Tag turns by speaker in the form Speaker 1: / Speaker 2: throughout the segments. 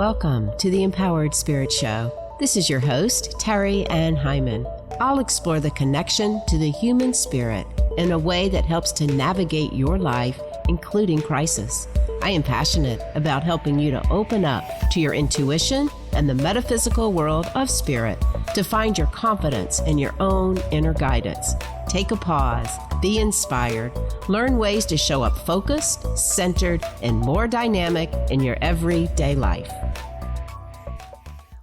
Speaker 1: Welcome to the Empowered Spirit Show. This is your host, Terri Ann Heiman. I'll explore the connection to the human spirit in a way that helps to navigate your life, including crisis. I am passionate about helping you to open up to your intuition and the metaphysical world of spirit to find your confidence in your own inner guidance. Take a pause, be inspired, learn ways to show up focused, centered, and more dynamic in your everyday life.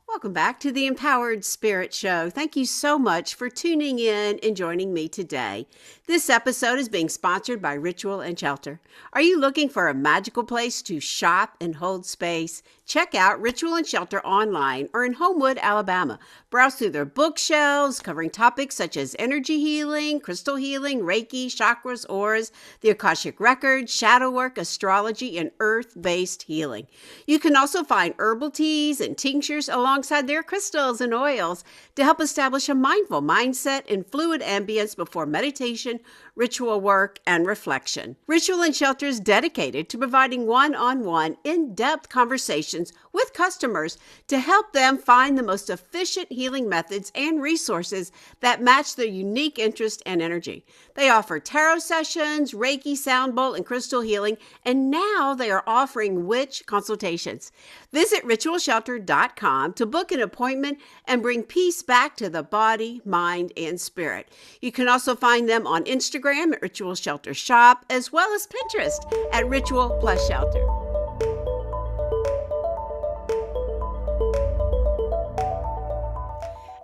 Speaker 2: Welcome back to the Empowered Spirit Show. Thank you so much for tuning in and joining me today. This episode is being sponsored by Ritual and Shelter. Are you looking for a magical place to shop and hold space? Check out Ritual and Shelter online or in Homewood, Alabama. Browse through their bookshelves covering topics such as energy healing, crystal healing, Reiki, chakras, auras, the Akashic Records, shadow work, astrology, and earth-based healing. You can also find herbal teas and tinctures alongside their crystals and oils to help establish a mindful mindset and fluid ambience before meditation, ritual work, and reflection. Ritual and Shelter is dedicated to providing one-on-one, in-depth conversations with customers to help them find the most efficient healing methods and resources that match their unique interest and energy. They offer tarot sessions, Reiki, sound bowl, and crystal healing, and now they are offering witch consultations. Visit ritualshelter.com to book an appointment and bring peace back to the body, mind, and spirit. You can also find them on Instagram at Ritual Shelter Shop, as well as Pinterest at Ritual Plus Shelter.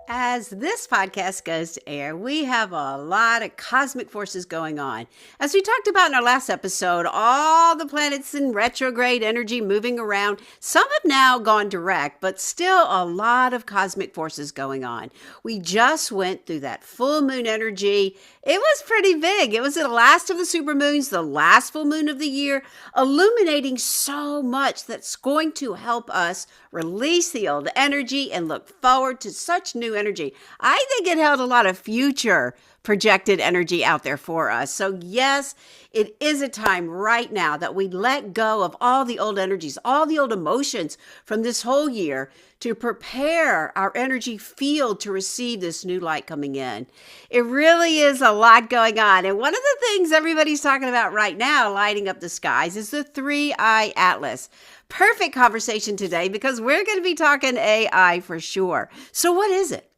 Speaker 2: As this podcast goes to air, we have a lot of cosmic forces going on. As we talked about in our last episode, all the planets in retrograde energy moving around. Some have now gone direct, but still a lot of cosmic forces going on. We just went through that full moon energy. It was pretty big. It was the last of the supermoons, the last full moon of the year, illuminating so much that's going to help us release the old energy and look forward to such new energy. I think it held a lot of future projected energy out there for us. So yes, it is a time right now that we let go of all the old energies, all the old emotions from this whole year to prepare our energy field to receive this new light coming in. It really is a lot going on. And one of the things everybody's talking about right now, lighting up the skies, is the 3-eye atlas. Perfect conversation today because we're going to be talking AI for sure. So what is it?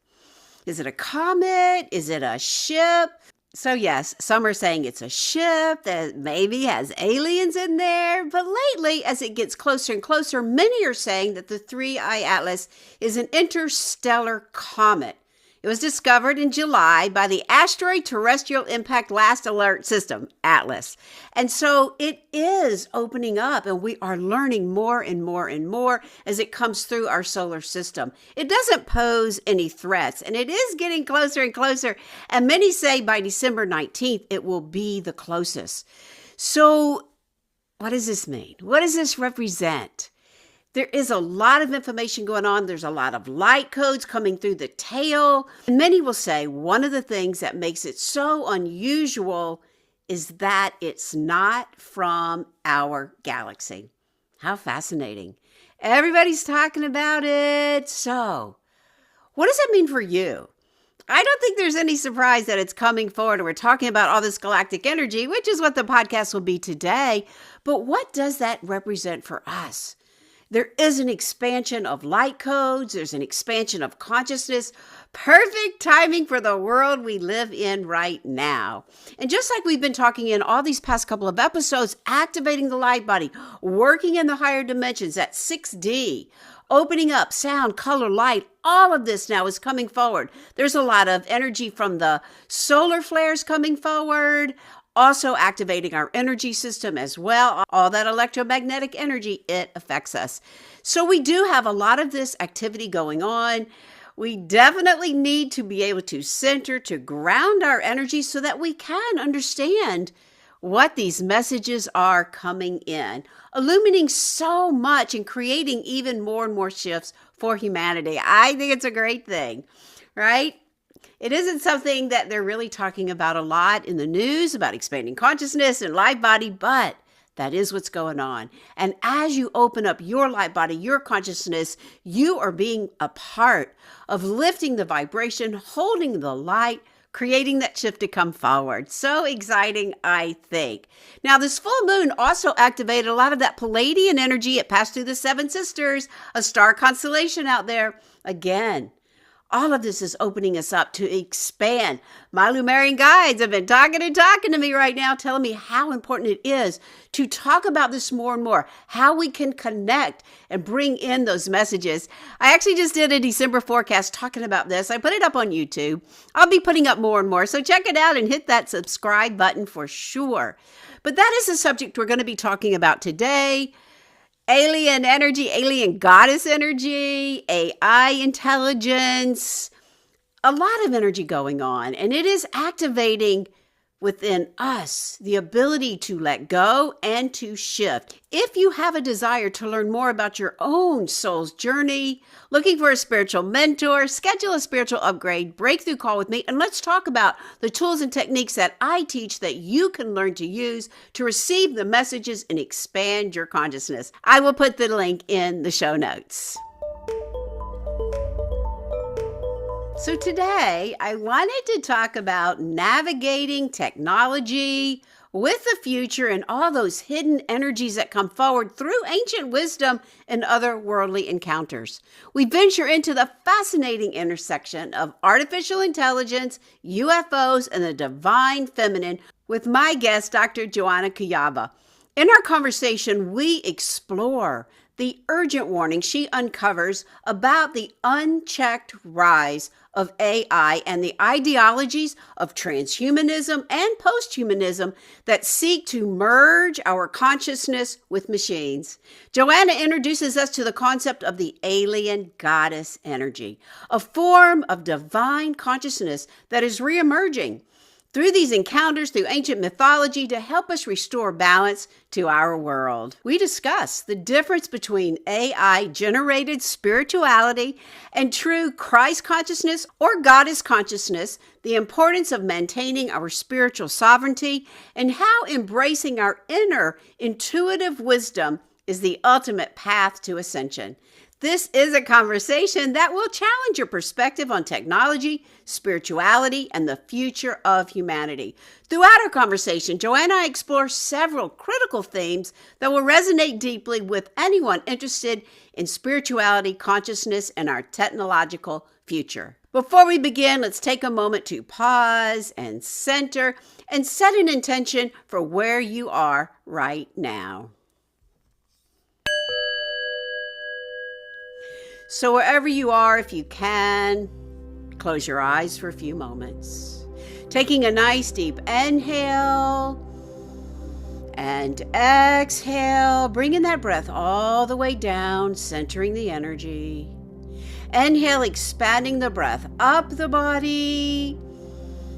Speaker 2: Is it a comet? Is it a ship? So yes, some are saying it's a ship that maybe has aliens in there. But lately, as it gets closer and closer, many are saying that the 3-eye atlas is an interstellar comet. It was discovered in July by the Asteroid Terrestrial Impact Last Alert System, ATLAS. And so it is opening up, and we are learning more and more and more as it comes through our solar system. It doesn't pose any threats, and it is getting closer and closer. And many say by December 19th, it will be the closest. So what does this mean? What does this represent? There is a lot of information going on. There's a lot of light codes coming through the tail. And many will say one of the things that makes it so unusual is that it's not from our galaxy. How fascinating. Everybody's talking about it. So, what does that mean for you? I don't think there's any surprise that it's coming forward and we're talking about all this galactic energy, which is what the podcast will be today. But what does that represent for us? There is an expansion of light codes. There's an expansion of consciousness. Perfect timing for the world we live in right now. And just like we've been talking in all these past couple of episodes, activating the light body, working in the higher dimensions at 6D, opening up sound, color, light, all of this now is coming forward. There's a lot of energy from the solar flares coming forward, also activating our energy system as well. All that electromagnetic energy, it affects us. So we do have a lot of this activity going on. We definitely need to be able to center, to ground our energy so that we can understand what these messages are coming in, illuminating so much and creating even more and more shifts for humanity. I think it's a great thing, right? It isn't something that they're really talking about a lot in the news, about expanding consciousness and light body, but That is what's going on. And as you open up your light body, your consciousness, you are being a part of lifting the vibration, holding the light, creating that shift to come forward. So exciting, I think. Now, this full moon also activated a lot of that Palladian energy. It passed through the Seven Sisters, a star constellation out there. Again, all of this is opening us up to expand. My Lumerian guides have been talking to me right now, telling me how important it is to talk about this more and more, how we can connect and bring in those messages. I actually just did a December forecast talking about this. I put it up on YouTube. I'll be putting up more and more, so check it out and hit that subscribe button for sure. But that is the subject we're going to be talking about today. Alien energy, alien goddess energy, AI intelligence, a lot of energy going on. And it is activating within us the ability to let go and to shift. If you have a desire to learn more about your own soul's journey, looking for a spiritual mentor, schedule a spiritual upgrade, breakthrough call with me, and let's talk about the tools and techniques that I teach that you can learn to use to receive the messages and expand your consciousness. I will put the link in the show notes. So today, I wanted to talk about navigating technology with the future and all those hidden energies that come forward through ancient wisdom and other worldly encounters. We venture into the fascinating intersection of artificial intelligence, UFOs, and the divine feminine with my guest, Dr. Joanna Kujawa. In our conversation, we explore the urgent warning she uncovers about the unchecked rise of AI and the ideologies of transhumanism and posthumanism that seek to merge our consciousness with machines. Joanna introduces us to the concept of the alien goddess energy, a form of divine consciousness that is reemerging through these encounters, through ancient mythology, to help us restore balance to our world. We discuss the difference between AI-generated spirituality and true Christ consciousness or goddess consciousness, the importance of maintaining our spiritual sovereignty, and how embracing our inner intuitive wisdom is the ultimate path to ascension. This is a conversation that will challenge your perspective on technology, spirituality, and the future of humanity. Throughout our conversation, Joanna and I explore several critical themes that will resonate deeply with anyone interested in spirituality, consciousness, and our technological future. Before we begin, let's take a moment to pause and center and set an intention for where you are right now. So wherever you are, if you can, close your eyes for a few moments. Taking a nice deep inhale and exhale, bringing that breath all the way down, centering the energy. Inhale, expanding the breath up the body.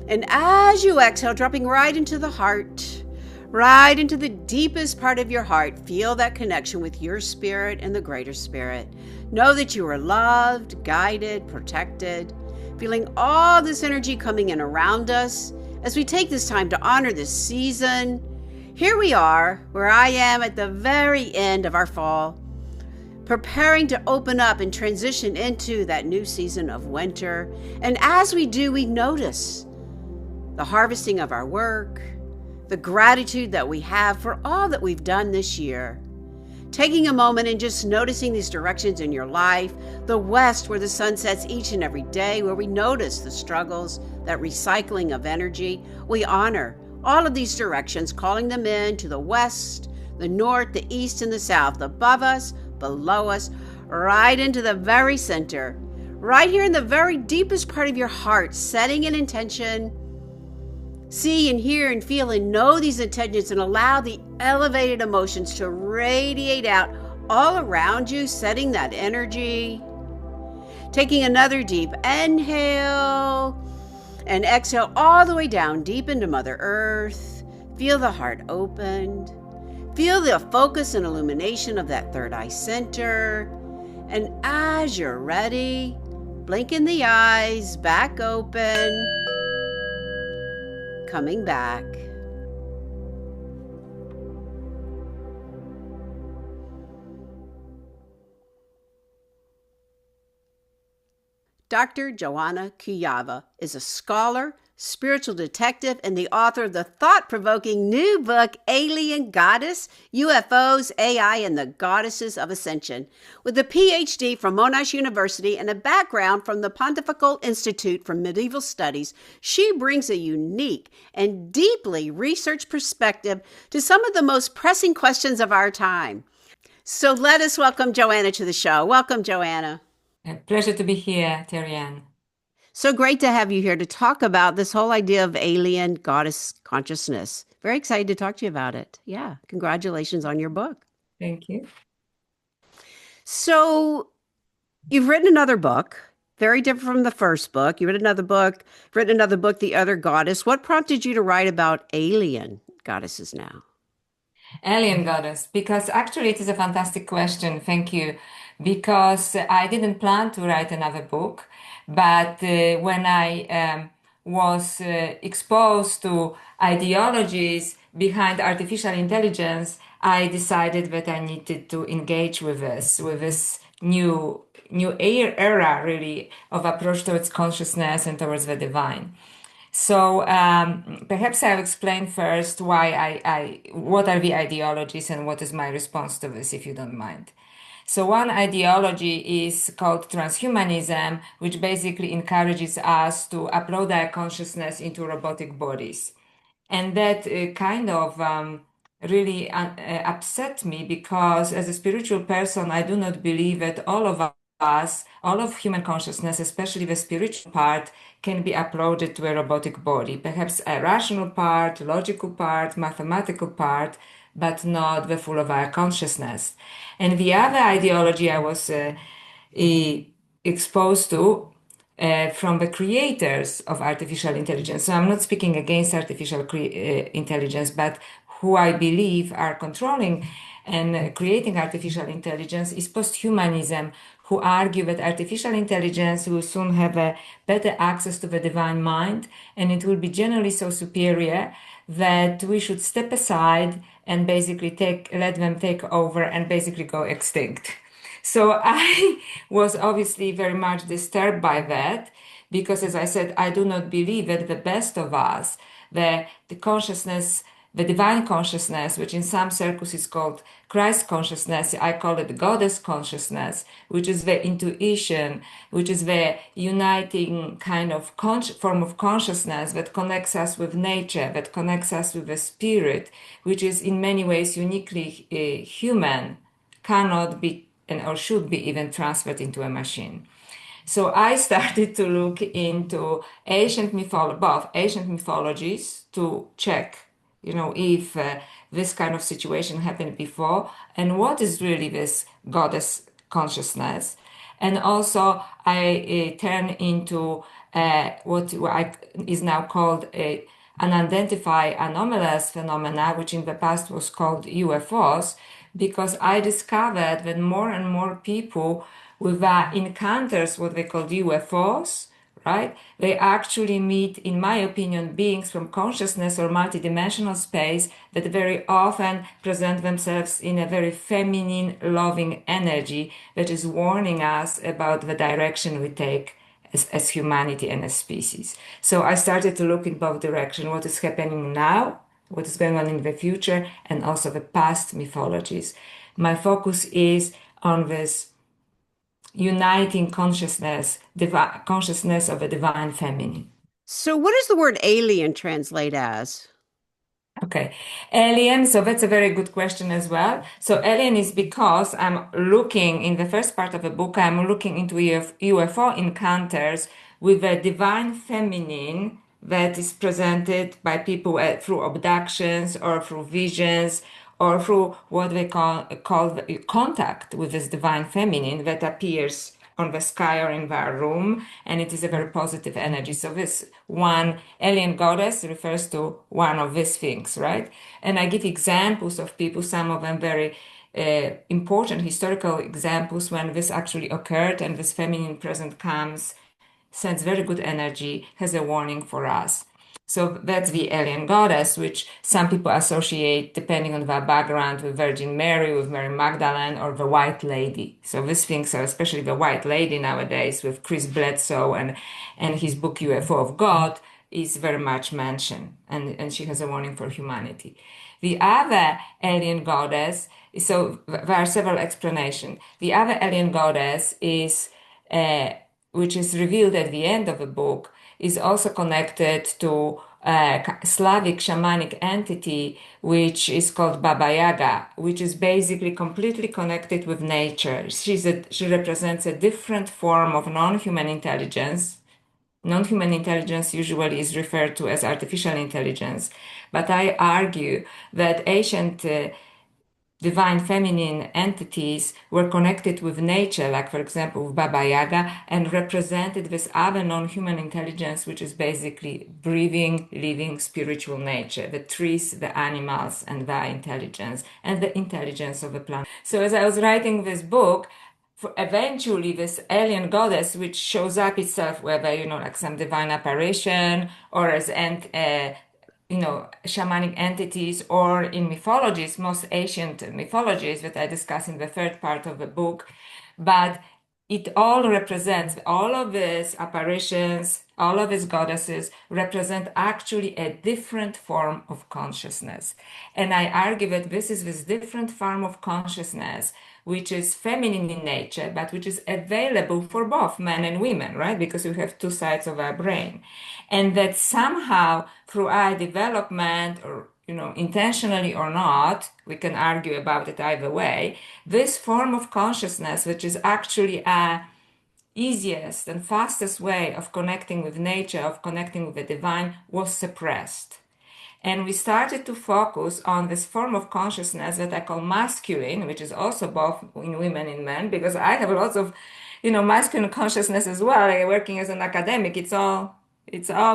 Speaker 2: And as you exhale, dropping right into the heart, right into the deepest part of your heart. Feel that connection with your spirit and the greater spirit. Know that you are loved, guided, protected. Feeling all this energy coming in around us as we take this time to honor this season. Here we are, where I am at the very end of our fall, preparing to open up and transition into that new season of winter. And as we do, we notice the harvesting of our work, the gratitude that we have for all that we've done this year. Taking a moment and just noticing these directions in your life, the west where the sun sets each and every day, where we notice the struggles, that recycling of energy. We honor all of these directions, calling them in to the west, the north, the east, and the south, above us, below us, right into the very center, right here in the very deepest part of your heart, setting an intention. See and hear and feel and know these intentions and allow the elevated emotions to radiate out all around you, setting that energy. Taking another deep inhale and exhale all the way down deep into Mother Earth. Feel the heart opened. Feel the focus and illumination of that third eye center. And as you're ready, blinking the eyes back open. Coming back. Dr. Joanna Kujawa is a scholar, spiritual detective, and the author of the thought-provoking new book, Alien Goddess, UFOs, AI, and the Goddesses of Ascension. With a PhD from Monash University and a background from the Pontifical Institute for Medieval Studies, she brings a unique and deeply researched perspective to some of the most pressing questions of our time. So let us welcome Joanna to the show. Welcome, Joanna.
Speaker 3: A pleasure to be here, Terri Ann.
Speaker 2: So great to have you here to talk about this whole idea of alien goddess consciousness. Very excited to talk to you about it. Yeah. Congratulations on your book.
Speaker 3: Thank you.
Speaker 2: So you've written another book, very different from the first book. You written another book, The Other Goddess. What prompted you to write about alien goddesses now?
Speaker 3: Alien goddess, because actually it is a fantastic question. Thank you. Because I didn't plan to write another book, but when I was exposed to ideologies behind artificial intelligence, I decided that I needed to engage with this new era, really, of approach towards consciousness and towards the divine. So perhaps I'll explain first what are the ideologies and what is my response to this, if you don't mind. So one ideology is called transhumanism, which basically encourages us to upload our consciousness into robotic bodies. And that really upset me, because as a spiritual person, I do not believe that all of human consciousness, especially the spiritual part, can be uploaded to a robotic body. Perhaps a rational part, logical part, mathematical part, but not the full of our consciousness. And the other ideology I was exposed to from the creators of artificial intelligence. So I'm not speaking against artificial intelligence, but who I believe are controlling and creating artificial intelligence is posthumanism, who argue that artificial intelligence will soon have a better access to the divine mind, and it will be generally so superior that we should step aside and basically let them take over and basically go extinct. So I was obviously very much disturbed by that, because, as I said, I do not believe that the best of us, the consciousness, the divine consciousness, which in some circles is called Christ consciousness, I call it goddess consciousness, which is the intuition, which is the uniting kind of form of consciousness that connects us with nature, that connects us with the spirit, which is in many ways uniquely human, cannot be or should be even transferred into a machine. So I started to look into both ancient mythologies to check, if this kind of situation happened before, and what is really this goddess consciousness. And also I turn into what is now called unidentified anomalous phenomena, which in the past was called UFOs, because I discovered that more and more people with encounters, what they call UFOs, right? They actually meet, in my opinion, beings from consciousness or multidimensional space that very often present themselves in a very feminine, loving energy that is warning us about the direction we take as humanity and as species. So I started to look in both directions, what is happening now, what is going on in the future, and also the past mythologies. My focus is on this uniting consciousness of a divine feminine.
Speaker 2: So what does the word alien translate as?
Speaker 3: Okay, alien, so that's a very good question as well. So alien is because I'm looking, in the first part of the book, I'm looking into UFO encounters with a divine feminine that is presented by people through abductions or through visions or through what they call contact with this divine feminine that appears on the sky or in our room, and it is a very positive energy. So this one alien goddess refers to one of these things, right? And I give examples of people, some of them very important historical examples when this actually occurred, and this feminine presence comes, sends very good energy, has a warning for us. So that's the alien goddess, which some people associate, depending on their background, with Virgin Mary, with Mary Magdalene, or the White Lady. So these things are, especially the White Lady nowadays, with Chris Bledsoe and his book UFO of God, is very much mentioned, and she has a warning for humanity. The other alien goddess, so there are several explanations. The other alien goddess is, which is revealed at the end of the book, is also connected to a Slavic shamanic entity, which is called Baba Yaga, which is basically completely connected with nature. She represents a different form of non-human intelligence. Non-human intelligence usually is referred to as artificial intelligence, but I argue that ancient divine feminine entities were connected with nature, like for example with Baba Yaga, and represented this other non-human intelligence, which is basically breathing, living, spiritual nature, the trees, the animals, and their intelligence, and the intelligence of the planet. So as I was writing this book, eventually this alien goddess, which shows up itself whether like some divine apparition or as shamanic entities, or in mythologies, most ancient mythologies that I discuss in the third part of the book. But it all represents, all of these apparitions, all of these goddesses represent actually a different form of consciousness. And I argue that this different form of consciousness, which is feminine in nature, but which is available for both men and women, right? Because we have two sides of our brain. And that somehow through our development, or intentionally or not, we can argue about it either way, this form of consciousness, which is actually a easiest and fastest way of connecting with nature, of connecting with the divine, was suppressed. And we started to focus on this form of consciousness that I call masculine, which is also both in women and men, because I have lots of, masculine consciousness as well. Like working as an academic, it's all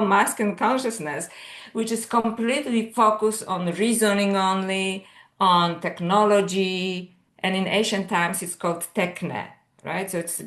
Speaker 3: masculine consciousness, which is completely focused on reasoning only, on technology, and in ancient times it's called techne, right? So it's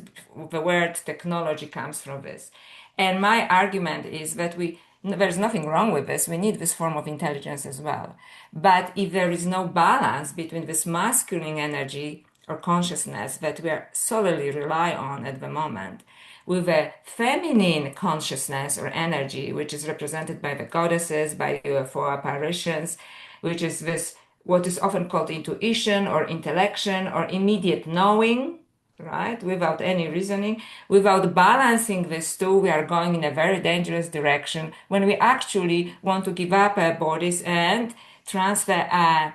Speaker 3: the word technology comes from this. And my argument is that there's nothing wrong with this. We need this form of intelligence as well. But if there is no balance between this masculine energy or consciousness that we are solely rely on at the moment, with a feminine consciousness or energy, which is represented by the goddesses, by UFO apparitions, which is this, what is often called intuition or intellection or immediate knowing, right? Without any reasoning, without balancing these two, we are going in a very dangerous direction when we actually want to give up our bodies and transfer our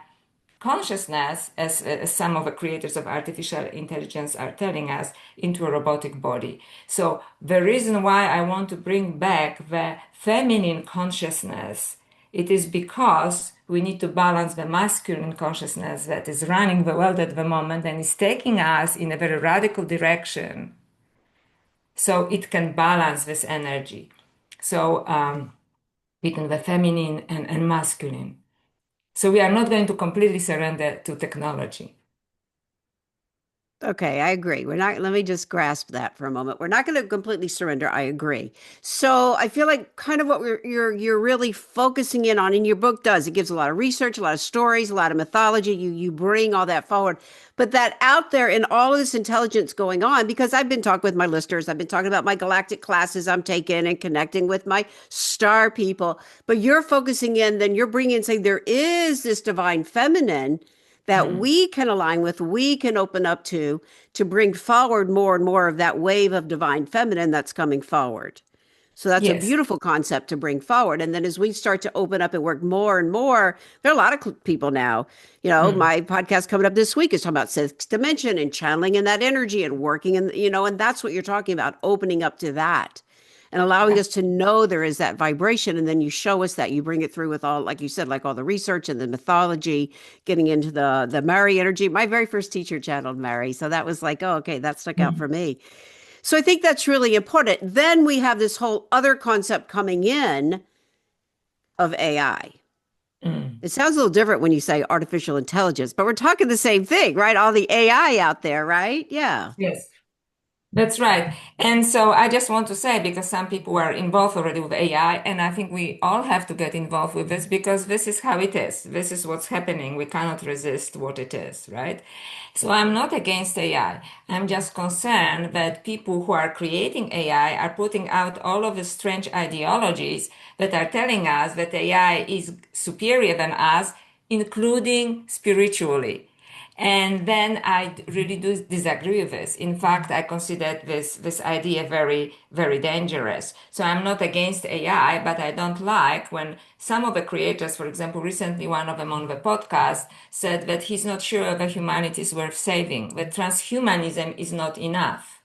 Speaker 3: consciousness, as some of the creators of artificial intelligence are telling us, into a robotic body. So the reason why I want to bring back the feminine consciousness, it is because we need to balance the masculine consciousness that is running the world at the moment and is taking us in a very radical direction, so it can balance this energy. So between the feminine and masculine. So we are not going to completely surrender to technology.
Speaker 2: Okay, I agree. Let me just grasp that for a moment. We're not going to completely surrender. I agree. So I feel like kind of what you're really focusing in on in your book does. It gives a lot of research, a lot of stories, a lot of mythology. You bring all that forward. But that out there in all of this intelligence going on, because I've been talking with my listeners, I've been talking about my galactic classes I'm taking and connecting with my star people. But you're focusing in, then you're bringing in saying there is this divine feminine that we can align with, we can open up to bring forward more and more of that wave of divine feminine that's coming forward. So that's a beautiful concept to bring forward. And then as we start to open up and work more and more, there are a lot of people now, my podcast coming up this week is talking about sixth dimension and channeling in that energy and working in, and that's what you're talking about, opening up to that and allowing us to know there is that vibration. And then you show us that, you bring it through with all, like you said, like all the research and the mythology, getting into the Mary energy. My very first teacher channeled Mary. So that was like, oh, okay, that stuck out for me. So I think that's really important. Then we have this whole other concept coming in of AI. It sounds a little different when you say artificial intelligence, but we're talking the same thing, right? All the AI out there, right? Yeah.
Speaker 3: Yes. That's right. And so I just want to say, because some people are involved already with AI, and I think we all have to get involved with this because this is how it is. This is what's happening. We cannot resist what it is, right? So I'm not against AI. I'm just concerned that people who are creating AI are putting out all of the strange ideologies that are telling us that AI is superior than us, including spiritually. And then I really do disagree with this. In fact, I consider this idea very, very dangerous. So I'm not against AI, but I don't like when some of the creators, for example, recently one of them on the podcast said that he's not sure that humanity is worth saving, that transhumanism is not enough,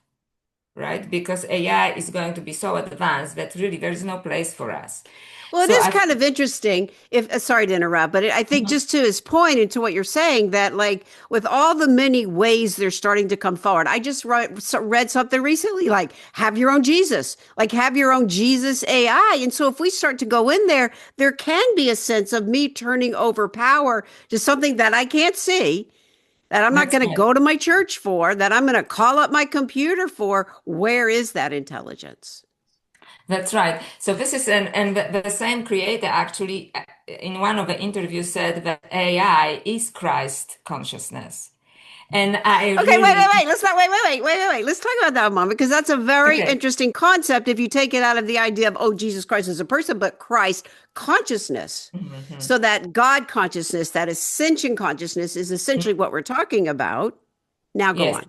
Speaker 3: right? Because AI is going to be so advanced that really there is no place for us.
Speaker 2: Well, it
Speaker 3: So
Speaker 2: is
Speaker 3: I
Speaker 2: kind of interesting. If sorry to interrupt, but I think just to his point and to what you're saying, that like with all the many ways they're starting to come forward, I just read something recently like have your own Jesus, like have your own Jesus AI. And so if we start to go in there, there can be a sense of me turning over power to something that I can't see, that I'm not
Speaker 3: that's
Speaker 2: going to
Speaker 3: right.
Speaker 2: go to my church for, that I'm going to call up my computer for. Where is that intelligence?
Speaker 3: That's right. So this is and the same creator actually in one of the interviews said that AI is Christ consciousness. And I
Speaker 2: Okay,
Speaker 3: really,
Speaker 2: wait. Let's not wait. Let's talk about that a moment because that's a very
Speaker 3: okay.
Speaker 2: interesting concept if you take it out of the idea of, oh, Jesus Christ is a person, but Christ consciousness.
Speaker 3: Mhm.
Speaker 2: So that God consciousness, that ascension consciousness is essentially what we're talking about. Now go
Speaker 3: Yes.
Speaker 2: on.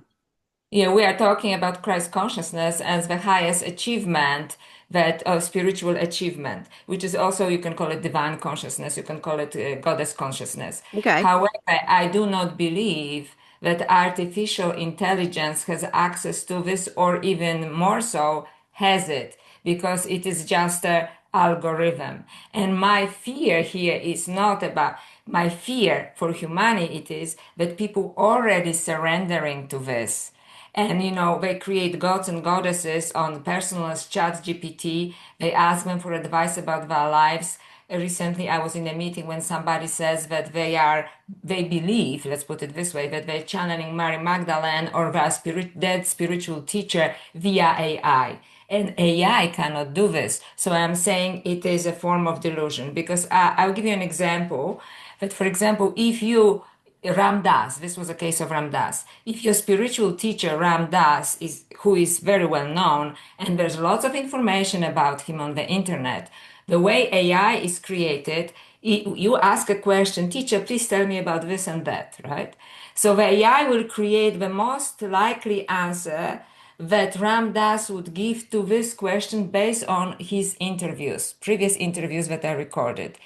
Speaker 3: Yeah, we are talking about Christ consciousness as the highest achievement that spiritual achievement, which is also you can call it divine consciousness, you can call it goddess consciousness.
Speaker 2: Okay.
Speaker 3: However, I do not believe that artificial intelligence has access to this, or even more so, has it, because it is just a algorithm. And my fear here is not about my fear for humanity. It is that people already surrendering to this. And they create gods and goddesses on personal chat GPT. They ask them for advice about their lives. Recently, I was in a meeting when somebody says that they believe, let's put it this way, that they're channeling Mary Magdalene or their dead spiritual teacher via AI. And AI cannot do this. So I'm saying it is a form of delusion because I'll give you an example. That, for example, if you Ram Dass, this was a case of Ram Dass. If your spiritual teacher Ram Dass who is very well known, and there's lots of information about him on the internet, the way AI is created, you ask a question, teacher, please tell me about this and that, right? So the AI will create the most likely answer that Ram Dass would give to this question based on his interviews, previous interviews that are recorded.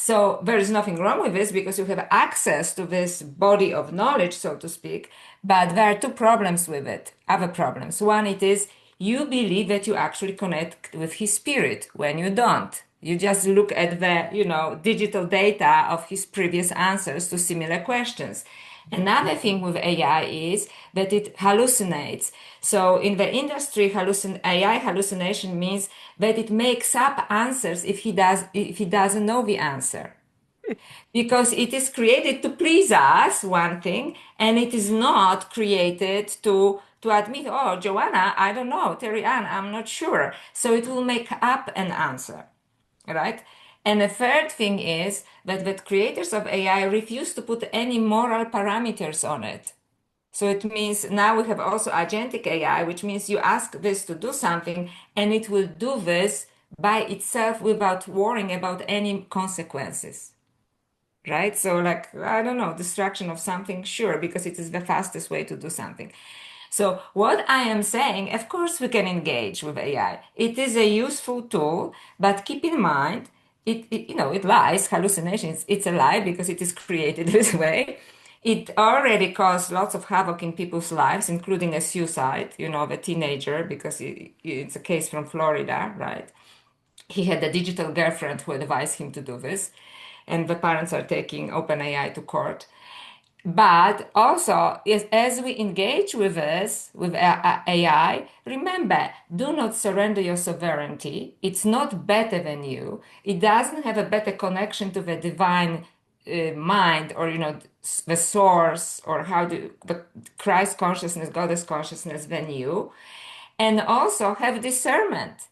Speaker 3: So there is nothing wrong with this because you have access to this body of knowledge, so to speak. But there are two problems with it, other problems. One, it is you believe that you actually connect with his spirit when you don't. You just look at the, digital data of his previous answers to similar questions. Another thing with AI is that it hallucinates. So in the industry, AI hallucination means that it makes up answers if he doesn't know the answer. Because it is created to please us, one thing, and it is not created to admit, oh, Joanna, I don't know, Terri Ann, I'm not sure. So it will make up an answer, right? And the third thing is that the creators of AI refuse to put any moral parameters on it. So it means now we have also agentic AI, which means you ask this to do something and it will do this by itself without worrying about any consequences, right? So, like, I don't know, destruction of something, sure, because it is the fastest way to do something. So, what I am saying, of course, we can engage with AI. It is a useful tool, but keep in mind, it lies, hallucinations. It's a lie because it is created this way. It already caused lots of havoc in people's lives, including a suicide, the teenager, because it's a case from Florida, right? He had a digital girlfriend who advised him to do this, and the parents are taking OpenAI to court. But also, as we engage with this, with AI, remember, do not surrender your sovereignty. It's not better than you. It doesn't have a better connection to the divine mind, or the source, or how the Christ consciousness, Goddess consciousness than you, and also have discernment.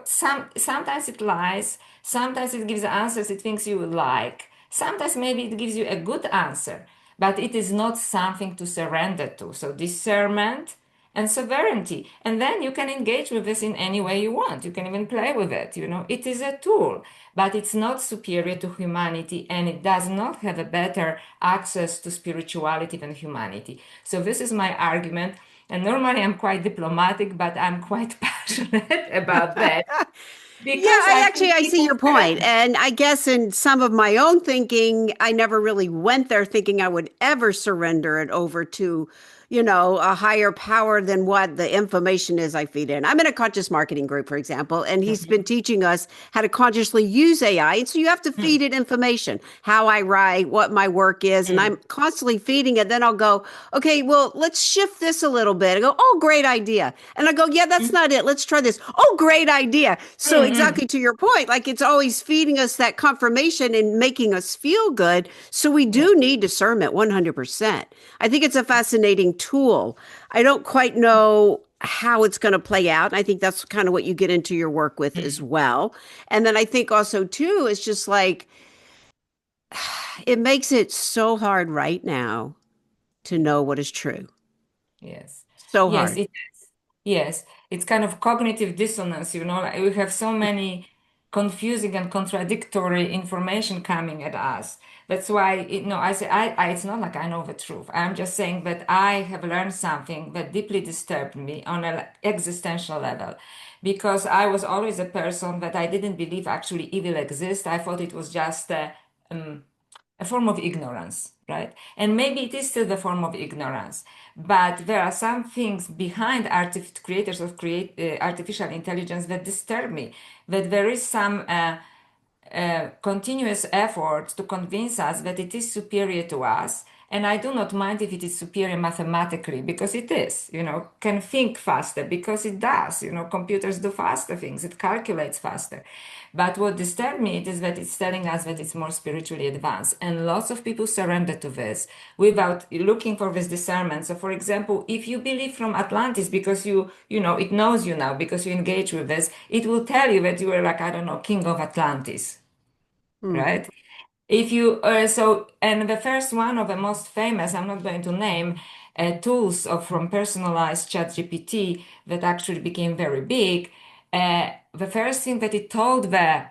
Speaker 3: Sometimes it lies, sometimes it gives answers it thinks you would like, sometimes maybe it gives you a good answer, but it is not something to surrender to. So discernment and sovereignty, and then you can engage with this in any way you want. You can even play with it. It is a tool, but it's not superior to humanity, and it does not have a better access to spirituality than humanity. So this is my argument. And normally I'm quite diplomatic, but I'm quite passionate about that
Speaker 2: Yeah,
Speaker 3: because I think
Speaker 2: I see
Speaker 3: people
Speaker 2: your point.
Speaker 3: can.
Speaker 2: And I guess in some of my own thinking, I never really went there thinking I would ever surrender it over to, a higher power than what the information is I feed in. I'm in a conscious marketing group, for example, and he's been teaching us how to consciously use AI. And so you have to feed it information, how I write, what my work is, and I'm constantly feeding it. Then I'll go, okay, well, let's shift this a little bit. I go, oh, great idea. And I go, yeah, that's not it. Let's try this. Oh, great idea. So exactly to your point, like it's always feeding us that confirmation and making us feel good. So we do need discernment 100%. I think it's a fascinating tool. I don't quite know how it's going to play out. And I think that's kind of what you get into your work with as well. And then I think also too, it's just like it makes it so hard right now to know what is true.
Speaker 3: Yes,
Speaker 2: So
Speaker 3: yes,
Speaker 2: hard.
Speaker 3: it is. Yes, it's kind of cognitive dissonance, like we have so many confusing and contradictory information coming at us. That's why, I say, it's not like I know the truth. I'm just saying that I have learned something that deeply disturbed me on an existential level, because I was always a person that I didn't believe actually evil exists. I thought it was just a form of ignorance, right? And maybe it is still the form of ignorance, but there are some things behind creators of artificial intelligence that disturb me. That there is some continuous effort to convince us that it is superior to us. And I do not mind if it is superior mathematically, because it is, can think faster, because it does, computers do faster things, it calculates faster. But what disturbs me is that it's telling us that it's more spiritually advanced. And lots of people surrender to this without looking for this discernment. So for example, if you believe from Atlantis because it knows you now, because you engage with this, it will tell you that you were like, I don't know, king of Atlantis,
Speaker 2: Hmm.
Speaker 3: right? If you and the first one of the most famous, I'm not going to name, tools from personalized chat GPT that actually became very big. The first thing that it told the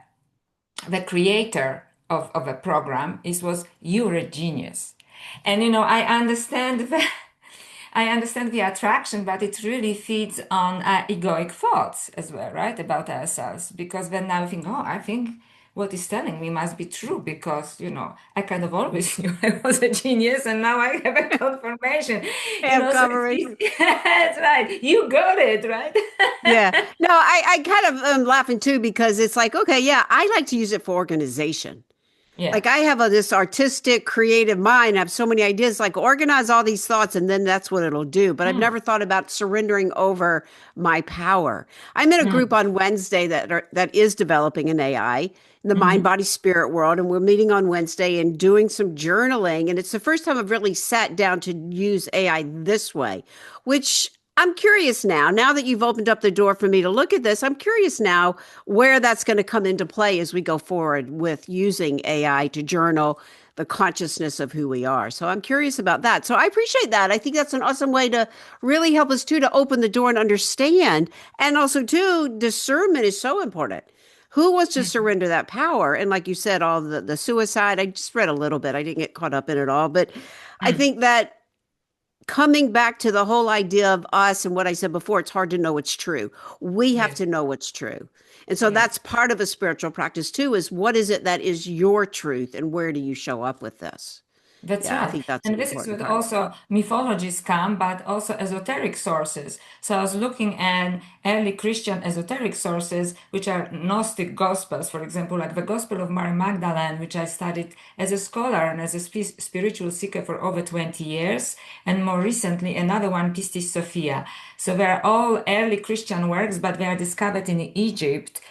Speaker 3: creator of a program was, you're a genius. And I understand I understand the attraction, but it really feeds on egoic thoughts as well, right, about ourselves. Because then now I think, oh, I think what he's telling me must be true, because I kind of always knew I was a genius, and now I have a confirmation.
Speaker 2: Have
Speaker 3: So
Speaker 2: confirmation.
Speaker 3: that's right. You got it, right?
Speaker 2: Yeah. No, I kind of am laughing too because it's like, okay, yeah, I like to use it for organization.
Speaker 3: Yeah.
Speaker 2: Like I have this artistic, creative mind. I have so many ideas, like organize all these thoughts, and then that's what it'll do. But I've
Speaker 3: Mm,
Speaker 2: never thought about surrendering over my power. I'm in a group
Speaker 3: mm,
Speaker 2: on Wednesday that is developing an AI in the mind,
Speaker 3: mhm.
Speaker 2: body, spirit world, and we're meeting on Wednesday and doing some journaling. And it's the first time I've really sat down to use AI this way, which I'm curious now that you've opened up the door for me to look at this, I'm curious now where that's going to come into play as we go forward with using AI to journal the consciousness of who we are. So I'm curious about that. So I appreciate that. I think that's an awesome way to really help us too to open the door and understand. And also too, discernment is so important. Who wants to surrender that power? And like you said, all the suicide, I just read a little bit. I didn't get caught up in it all, but I
Speaker 3: Mm.
Speaker 2: think that coming back to the whole idea of us and what I said before, it's hard to know what's true. We have
Speaker 3: Yes,
Speaker 2: to know what's true. And so that's
Speaker 3: yes.
Speaker 2: part of a spiritual practice too, is what is it that is your truth and where do you show up with this?
Speaker 3: That's
Speaker 2: Yeah, I
Speaker 3: right.
Speaker 2: think that's an
Speaker 3: And this is
Speaker 2: important
Speaker 3: what
Speaker 2: part.
Speaker 3: also mythologies come, but also esoteric sources. So I was looking at early Christian esoteric sources, which are Gnostic gospels, for example, like the Gospel of Mary Magdalene, which I studied as a scholar and as a spiritual seeker for over 20 years. And more recently, another one, Pistis Sophia. So they're all early Christian works, but they are discovered in Egypt.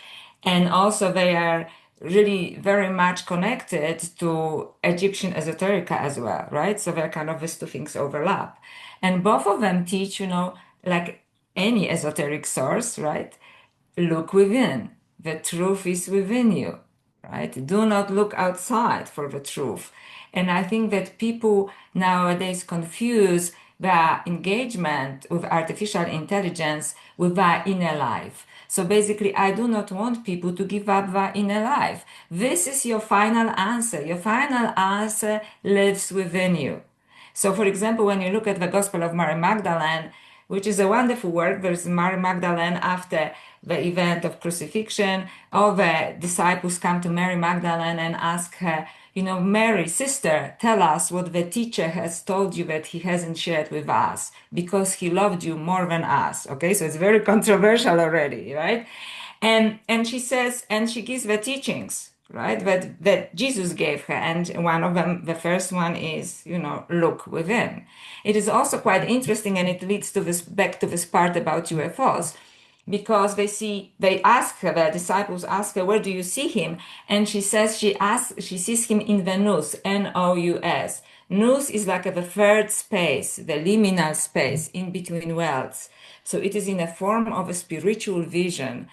Speaker 3: And also they are really very much connected to Egyptian esoterica as well, right? So they're kind of these two things overlap. And both of them teach, like any esoteric source, right? Look within. The truth is within you, right? Do not look outside for the truth. And I think that people nowadays confuse their engagement with artificial intelligence with their inner life. So basically, I do not want people to give up their inner life. This is your final answer. Your final answer lives within you. So, for example, when you look at the Gospel of Mary Magdalene, which is a wonderful work, there's Mary Magdalene after the event of crucifixion. All the disciples come to Mary Magdalene and ask her, Mary, sister, tell us what the teacher has told you that he hasn't shared with us because he loved you more than us. Okay, so it's very controversial already, right? And she says, and she gives the teachings, right, that Jesus gave her. And one of them, the first one is, look within. It is also quite interesting, and it leads to this back to this part about UFOs, because they ask her, the disciples ask her, where do you see him? And she says she sees him in the nous, Nous. Nous is like the third space, the liminal space in between worlds. So it is in a form of a spiritual vision.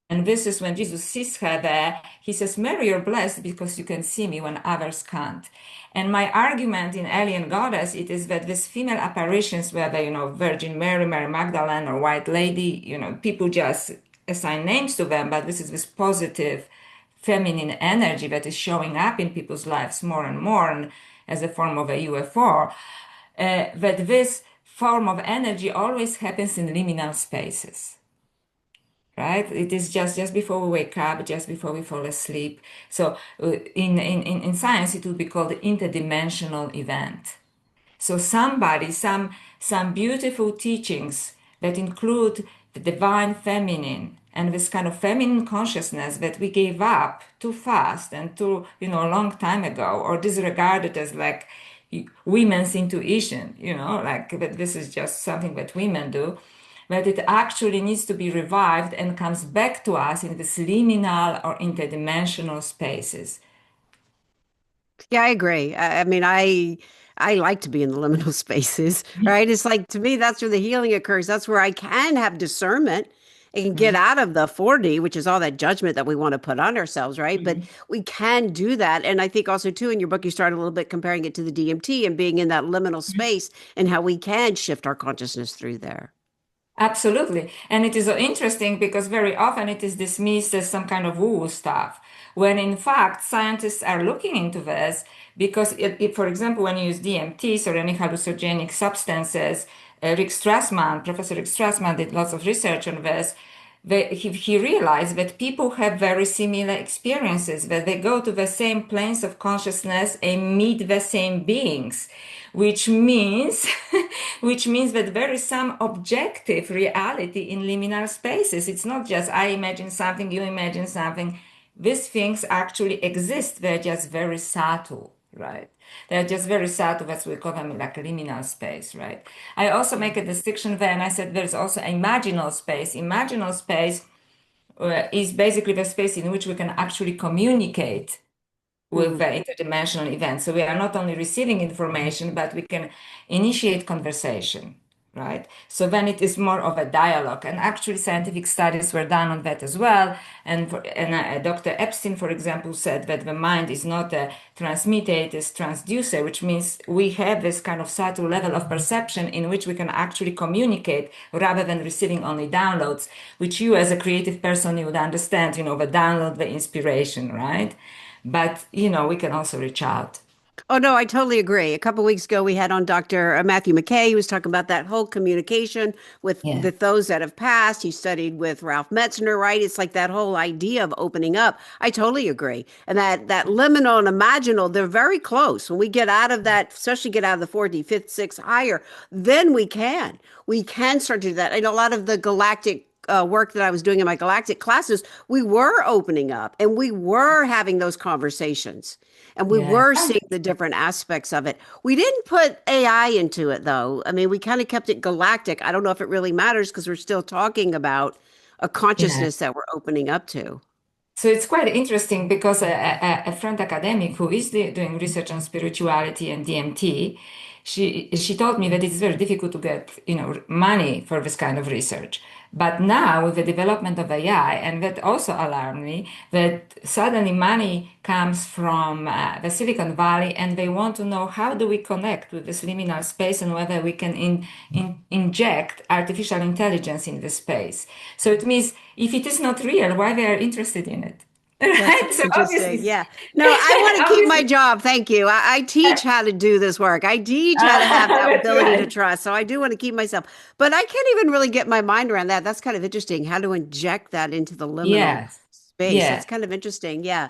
Speaker 3: And this is when Jesus sees her there. He says, Mary, you're blessed because you can see me when others can't. And my argument in Alien Goddess, it is that these female apparitions, whether, Virgin Mary, Mary Magdalene, or White Lady, people just assign names to them, but this is this positive feminine energy that is showing up in people's lives more and more and as a form of a UFO, that this form of energy always happens in liminal spaces. Right? It is just before we wake up, just before we fall asleep. So in science, it would be called interdimensional event. So some beautiful teachings that include the divine feminine and this kind of feminine consciousness that we gave up too fast and too, a long time ago, or disregarded as like women's intuition, like that this is just something that women do, but it actually needs to be revived and comes back to us in this liminal or interdimensional spaces.
Speaker 2: Yeah, I agree. I mean, I like to be in the liminal spaces, right? It's like to me, that's where the healing occurs. That's where I can have discernment and get
Speaker 3: Mhm.
Speaker 2: out of the 4D, which is all that judgment that we want to put on ourselves, right? But
Speaker 3: Mhm.
Speaker 2: we can do that. And I think also too in your book, you started a little bit comparing it to the DMT and being in that liminal space and how we can shift our consciousness through there.
Speaker 3: Absolutely. And it is interesting because very often it is dismissed as some kind of woo-woo stuff, when in fact scientists are looking into this because, for example, when you use DMTs or any hallucinogenic substances, Professor Rick Strassman did lots of research on this. He realized that people have very similar experiences, that they go to the same planes of consciousness and meet the same beings, which means which means that there is some objective reality in liminal spaces. It's not just I imagine something, you imagine something. These things actually exist. They're just very subtle, right? They're just very subtle. That's we call them like a liminal space, right? I also make a distinction there, and I said there's also imaginal space. Imaginal space is basically the space in which we can actually communicate with
Speaker 2: Mhm.
Speaker 3: the interdimensional events. So we are not only receiving information, but we can initiate conversation, right? So then it is more of a dialogue. And actually, scientific studies were done on that as well. And Dr. Epstein, for example, said that the mind is not a transmitter, it is transducer, which means we have this kind of subtle level of perception in which we can actually communicate rather than receiving only downloads, which you as a creative person, you would understand, the download, the inspiration, right? But, we can also reach out.
Speaker 2: Oh, no, I totally agree. A couple weeks ago, we had on Dr. Matthew McKay. He was talking about that whole communication
Speaker 3: Yeah.
Speaker 2: with those that have passed. He studied with Ralph Metzner, right? It's like that whole idea of opening up. I totally agree. And that liminal and imaginal, they're very close. When we get out of that, especially get out of the 4D, fifth, sixth, higher, then we can start to do that. I know a lot of the galactic work that I was doing in my galactic classes, we were opening up and we were having those conversations and we
Speaker 3: Yeah.
Speaker 2: were seeing the different aspects of it. We didn't put AI into it though. I mean, we kind of kept it galactic. I don't know if it really matters because we're still talking about a
Speaker 3: Yeah.
Speaker 2: consciousness that we're opening up to.
Speaker 3: So it's quite interesting because a friend academic who is doing research on spirituality and DMT, she told me that it's very difficult to get money for this kind of research. But now with the development of AI, and that also alarmed me, that suddenly money comes from the Silicon Valley, and they want to know how do we connect with this liminal space and whether we can inject artificial intelligence in the space. So it means if it is not real, why they are interested in it?
Speaker 2: That's
Speaker 3: Right?
Speaker 2: so
Speaker 3: So
Speaker 2: interesting.
Speaker 3: obviously,
Speaker 2: Yeah. No, I want to keep my
Speaker 3: obviously,
Speaker 2: job. Thank you. I teach how to do this work. I teach how to have that
Speaker 3: that's
Speaker 2: ability to
Speaker 3: right.
Speaker 2: trust. So I do want to keep myself, but I can't even really get my mind around that. That's kind of interesting. How to inject that into the liminal
Speaker 3: Yes.
Speaker 2: space. That's
Speaker 3: Yeah.
Speaker 2: kind of interesting. Yeah.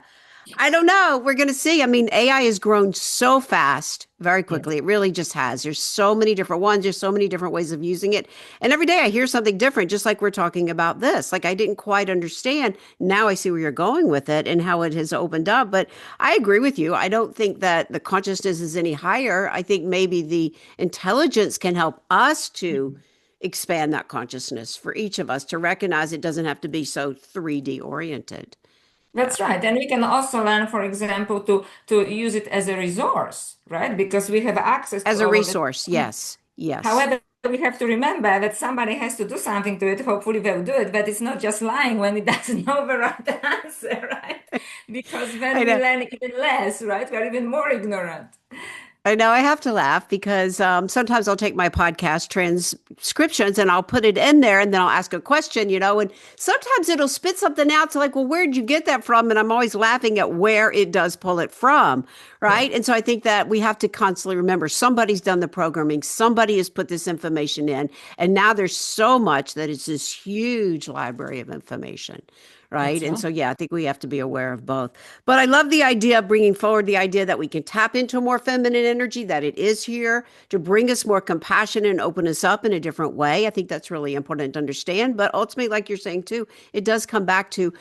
Speaker 2: I don't know. We're going to see. I mean, AI has grown so fast, very
Speaker 3: Yes.
Speaker 2: quickly. It really just has. There's so many different ones. There's so many different ways of using it. And every day I hear something different, just like we're talking about this. Like I didn't quite understand. Now I see where you're going with it and how it has opened up. But I agree with you. I don't think that the consciousness is any higher. I think maybe the intelligence can help us to expand that consciousness for each of us to recognize it doesn't have to be so 3D oriented. Yeah.
Speaker 3: That's right. And we can also learn, for example, to use it as a resource, right? Because we have access to
Speaker 2: As a
Speaker 3: all of it.
Speaker 2: resource, yes, yes.
Speaker 3: However, we have to remember that somebody has to do something to it. Hopefully, they'll do it, but it's not just lying when it doesn't know the right answer, right? Because
Speaker 2: I
Speaker 3: then we
Speaker 2: know.
Speaker 3: learn even less, right? We're even more ignorant.
Speaker 2: I know I have to laugh because sometimes I'll take my podcast transcriptions and I'll put it in there and then I'll ask a question, and sometimes it'll spit something out. So, like, well, where did you get that from? And I'm always laughing at where it does pull it from.
Speaker 3: Yeah,
Speaker 2: Right. And so I think that we have to constantly remember somebody's done the programming, somebody has put this information in. And now there's so much that it's this huge library of information. Right.
Speaker 3: that's
Speaker 2: And
Speaker 3: right.
Speaker 2: so, yeah, I think we have to be aware of both. But I love the idea of bringing forward the idea that we can tap into more feminine energy, that it is here to bring us more compassion and open us up in a different way. I think that's really important to understand. But ultimately, like you're saying too, it does come back to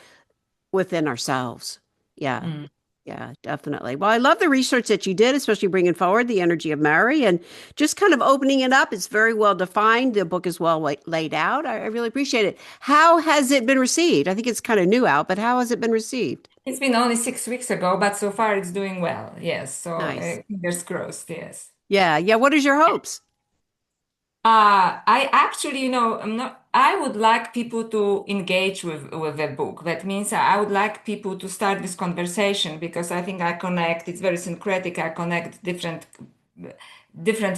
Speaker 2: within ourselves. Yeah.
Speaker 3: Mm.
Speaker 2: Yeah, definitely. Well, I love the research that you did, especially bringing forward the energy of Mary and just kind of opening it up. It's very well defined. The book is well laid out. I really appreciate it. How has it been received? I think it's kind of new out, but how has it been received?
Speaker 3: It's been only 6 weeks ago, but so far it's doing well. Yes. So
Speaker 2: Nice.
Speaker 3: fingers crossed. Yes.
Speaker 2: Yeah. Yeah. What is your hopes?
Speaker 3: I actually, I'm not, I would like people to engage with the book. That means I would like people to start this conversation because I think I connect, it's very syncretic. I connect different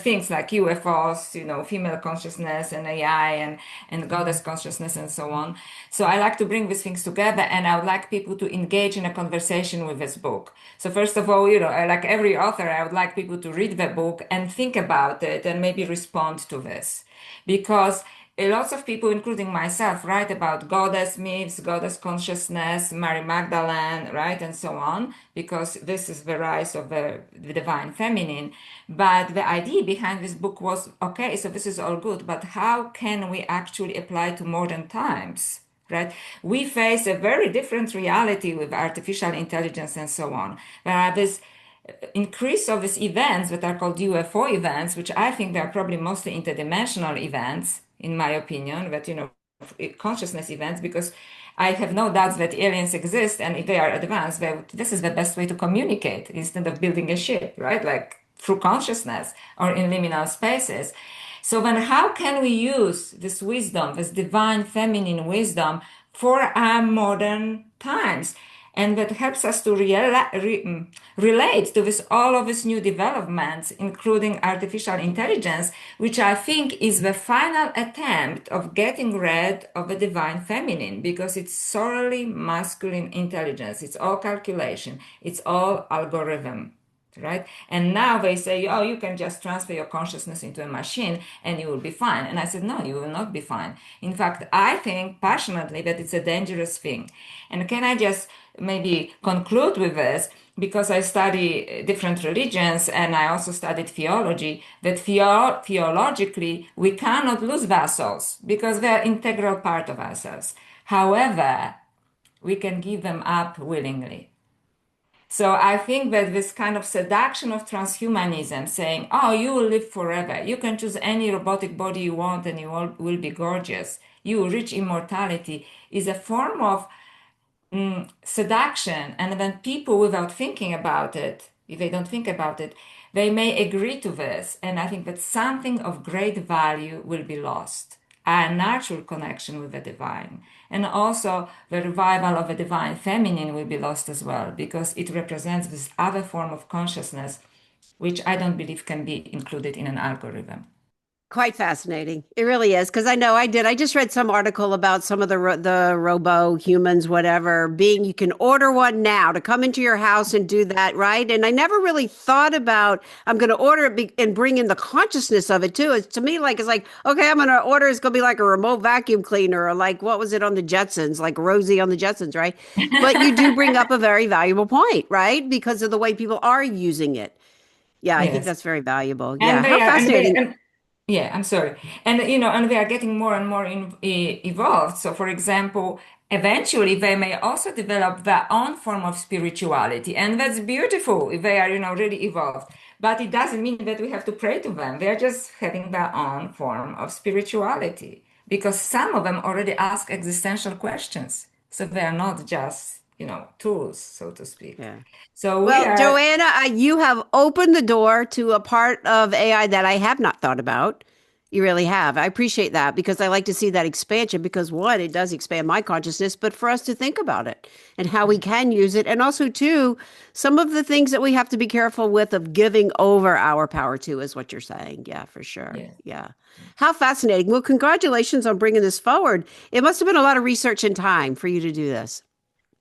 Speaker 3: things like UFOs, female consciousness and AI and goddess consciousness and so on. So I like to bring these things together and I would like people to engage in a conversation with this book. So first of all, like every author, I would like people to read the book and think about it and maybe respond to this. Because lots of people, including myself, write about goddess myths, goddess consciousness, Mary Magdalene, right, and so on, because this is the rise of the divine feminine. But the idea behind this book was, okay, so this is all good, but how can we actually apply to modern times? Right? We face a very different reality with artificial intelligence and so on. There are this increase of these events that are called UFO events, which I think they are probably mostly interdimensional events, in my opinion, that, consciousness events, because I have no doubts that aliens exist, and if they are advanced, this is the best way to communicate instead of building a ship, right? Like through consciousness or in liminal spaces. So then how can we use this wisdom, this divine feminine wisdom for our modern times? And that helps us to relate to all of these new developments, including artificial intelligence, which I think is the final attempt of getting rid of the divine feminine, because it's solely masculine intelligence. It's all calculation. It's all algorithm. Right? And now they say, oh, you can just transfer your consciousness into a machine and you will be fine. And I said, no, you will not be fine. In fact, I think passionately that it's a dangerous thing. And can I just maybe conclude with this? Because I study different religions and I also studied theology, that theologically we cannot lose vassals because they're an integral part of ourselves. However, we can give them up willingly. So I think that this kind of seduction of transhumanism, saying, oh, you will live forever. You can choose any robotic body you want and you will be gorgeous. You will reach immortality, is a form of seduction, and then people, without thinking about it, if they don't think about it, they may agree to this. And I think that something of great value will be lost, a natural connection with the divine. And also the revival of the divine feminine will be lost as well, because it represents this other form of consciousness, which I don't believe can be included in an algorithm.
Speaker 2: Quite fascinating. It really is because I know I did. I just read some article about some of the robo humans, whatever, being you can order one now to come into your house and do that, right? And I never really thought about I'm going to order it and bring in the consciousness of it too. It's to me like it's like okay, I'm going to order. It's going to be like a remote vacuum cleaner or like what was it on the Jetsons, like Rosie on the Jetsons, right? But you do bring up a very valuable point, right? Because of the way people are using it. Yeah, I think
Speaker 3: Yes.
Speaker 2: that's very valuable. Yeah,
Speaker 3: And
Speaker 2: how
Speaker 3: they are,
Speaker 2: fascinating.
Speaker 3: yeah, I'm sorry. And and they are getting more and more evolved. So for example, eventually they may also develop their own form of spirituality. And that's beautiful if they are, really evolved. But it doesn't mean that we have to pray to them. They're just having their own form of spirituality because some of them already ask existential questions. So they are not just, tools, so to speak.
Speaker 2: Yeah.
Speaker 3: So we
Speaker 2: Well,
Speaker 3: are.
Speaker 2: Joanna, you have opened the door to a part of AI that I have not thought about. You really have. I appreciate that because I like to see that expansion because one, it does expand my consciousness, but for us to think about it and how we can use it. And also, two, some of the things that we have to be careful with of giving over our power to is what you're saying. Yeah, for sure.
Speaker 3: Yeah.
Speaker 2: Yeah. How fascinating. Well, congratulations on bringing this forward. It must have been a lot of research and time for you to do this.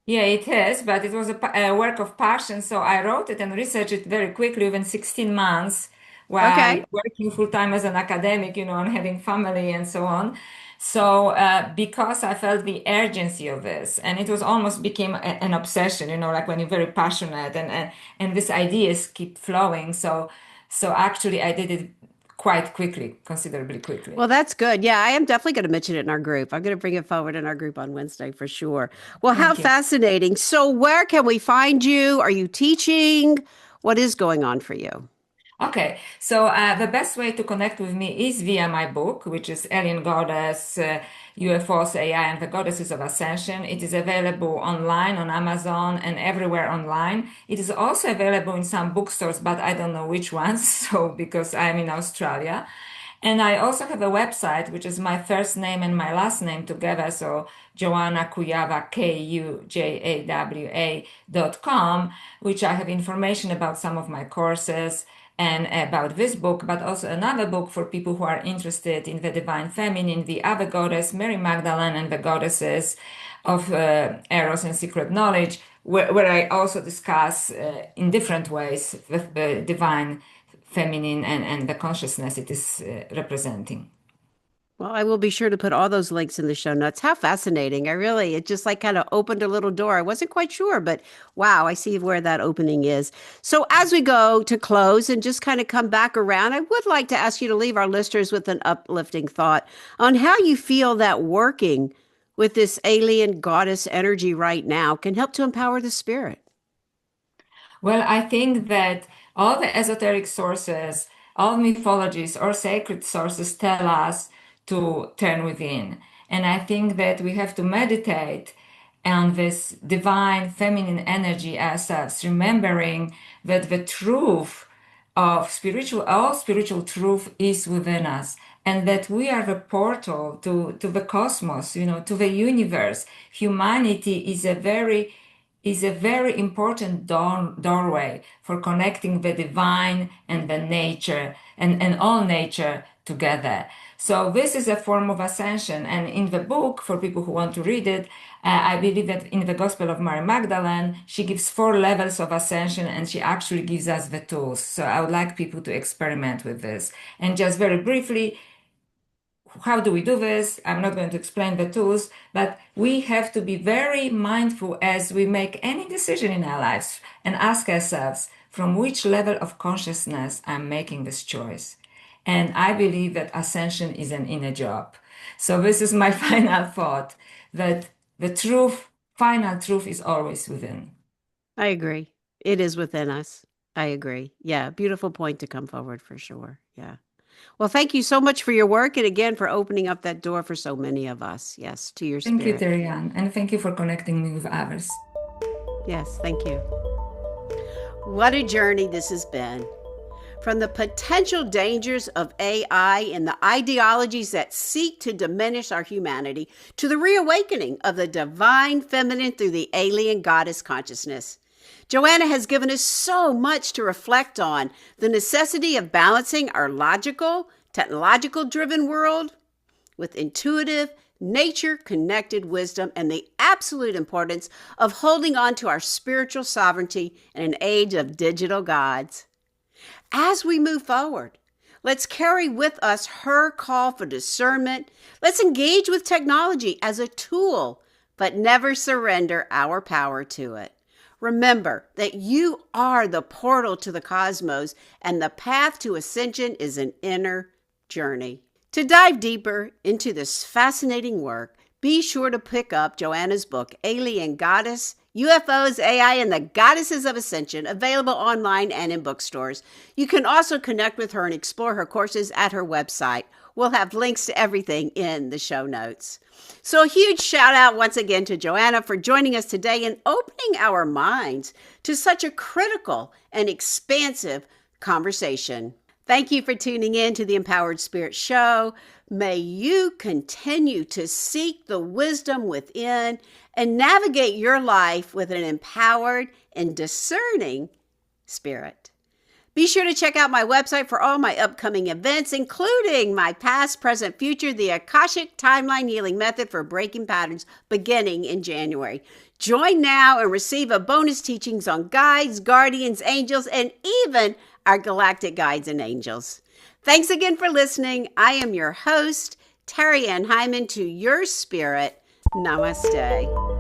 Speaker 3: Yeah, it is, but it was a work of passion. So I wrote it and researched it very quickly within 16 months while
Speaker 2: Okay.
Speaker 3: working full time as an academic, and having family and so on. So because I felt the urgency of this, and it was almost became an obsession, like when you're very passionate and these ideas keep flowing. So actually I did it quite quickly, considerably quickly.
Speaker 2: Well, that's good. Yeah, I am definitely going to mention it in our group. I'm going to bring it forward in our group on Wednesday for sure. Well, how
Speaker 3: Thank you.
Speaker 2: fascinating. So, where can we find you? Are you teaching? What is going on for you?
Speaker 3: Okay, so the best way to connect with me is via my book, which is Alien Goddess, UFOs, AI, and the Goddesses of Ascension. It is available online on Amazon and everywhere online. It is also available in some bookstores, but I don't know which ones, so because I'm in Australia. And I also have a website, which is my first name and my last name together. So Joanna Kujawa, Kujawa.com, which I have information about some of my courses and about this book, but also another book for people who are interested in the divine feminine, the other goddess, Mary Magdalene, and the goddesses of Eros and secret knowledge, where I also discuss in different ways the divine feminine and the consciousness it is representing.
Speaker 2: Well, I will be sure to put all those links in the show notes. How fascinating. It just like kind of opened a little door. I wasn't quite sure, but wow, I see where that opening is. So, as we go to close and just kind of come back around, I would like to ask you to leave our listeners with an uplifting thought on how you feel that working with this alien goddess energy right now can help to empower the spirit.
Speaker 3: Well, I think that all the esoteric sources, all mythologies or sacred sources tell us to turn within. And I think that we have to meditate on this divine feminine energy ourselves, remembering that the truth of all spiritual truth is within us, and that we are the portal to the cosmos, to the universe. Humanity is a very important doorway for connecting the divine and the nature and all nature together. So this is a form of ascension. And in the book, for people who want to read it, I believe that in the Gospel of Mary Magdalene, she gives 4 levels of ascension and she actually gives us the tools. So I would like people to experiment with this. And just very briefly, how do we do this? I'm not going to explain the tools, but we have to be very mindful as we make any decision in our lives and ask ourselves from which level of consciousness I'm making this choice. And I believe that ascension is an inner job. So this is my final thought that the truth, final truth is always within.
Speaker 2: I agree. It is within us. I agree. Yeah, beautiful point to come forward for sure. Yeah. Well, thank you so much for your work and again for opening up that door for so many of us. Yes, to your
Speaker 3: Thank you,
Speaker 2: spirit.
Speaker 3: Terri Ann, and thank you for connecting me with others.
Speaker 2: Yes, thank you. What a journey this has been. From the potential dangers of AI and the ideologies that seek to diminish our humanity to the reawakening of the divine feminine through the alien goddess consciousness. Joanna has given us so much to reflect on: the necessity of balancing our logical, technological-driven world with intuitive, nature-connected wisdom, and the absolute importance of holding on to our spiritual sovereignty in an age of digital gods. As we move forward, let's carry with us her call for discernment. Let's engage with technology as a tool, but never surrender our power to it. Remember that you are the portal to the cosmos, and the path to ascension is an inner journey. To dive deeper into this fascinating work, be sure to pick up Joanna's book, Alien Goddess, UFOs, AI, and the Goddesses of Ascension, available online and in bookstores. You can also connect with her and explore her courses at her website. We'll have links to everything in the show notes. So a huge shout out once again to Joanna for joining us today and opening our minds to such a critical and expansive conversation. Thank you for tuning in to the Empowered Spirit Show. May you continue to seek the wisdom within and navigate your life with an empowered and discerning spirit. Be sure to check out my website for all my upcoming events, including my past, present, future, the Akashic Timeline Healing Method for Breaking Patterns, beginning in January. Join now and receive a bonus teachings on guides, guardians, angels, and even our galactic guides and angels. Thanks again for listening. I am your host, Terri Ann Heiman, to your spirit. Namaste.